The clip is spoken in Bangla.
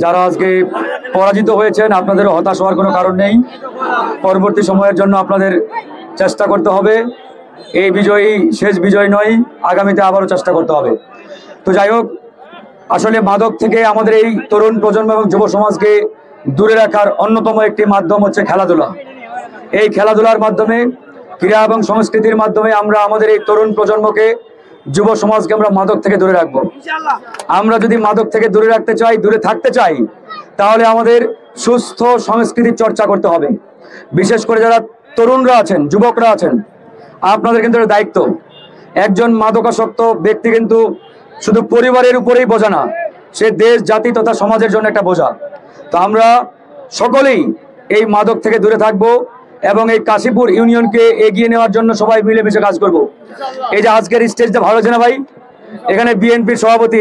যারা আজকে পরাজিত হয়েছেন, আপনাদের হতাশ হওয়ার কোনো কারণ নেই। পরবর্তী সময়ের জন্য আপনাদের চেষ্টা করতে হবে। এই বিজয়ী শেষ বিজয় নয়, আগামীতে আবারও চেষ্টা করতে হবে। তো যাই হোক, আসলে মাদক থেকে আমাদের এই তরুণ প্রজন্ম এবং যুব সমাজকে দূরে রাখার অন্যতম একটি মাধ্যম হচ্ছে খেলাধুলা। এই খেলাধুলার মাধ্যমে, ক্রীড়া এবং সংস্কৃতির মাধ্যমে আমরা আমাদের এই তরুণ প্রজন্মকে, যুব সমাজকে আমরা মাদক থেকে দূরে রাখবো। আমরা যদি মাদক থেকে দূরে রাখতে চাই, দূরে থাকতে চাই, তাহলে আমাদের সুস্থ সংস্কৃতির চর্চা করতে হবে। বিশেষ করে যারা তরুণরা আছেন, যুবকরা আছেন, আপনাদের কিন্তু একটা দায়িত্ব। একজন মাদকাসক্ত ব্যক্তি কিন্তু শুধু পরিবারের উপরেই বোঝা না, সে দেশ, জাতি তথা সমাজের জন্য একটা বোঝা। তো আমরা সকলেই এই মাদক থেকে দূরে থাকবো এবং এই কাশীপুর ইউনিয়নকে এগিয়ে নেওয়ার জন্য সবাই মিলেমিশে কাজ করব। এই যে আজকের স্টেজটা ভালো হচ্ছে না ভাই? এখানে বিএনপির সভাপতি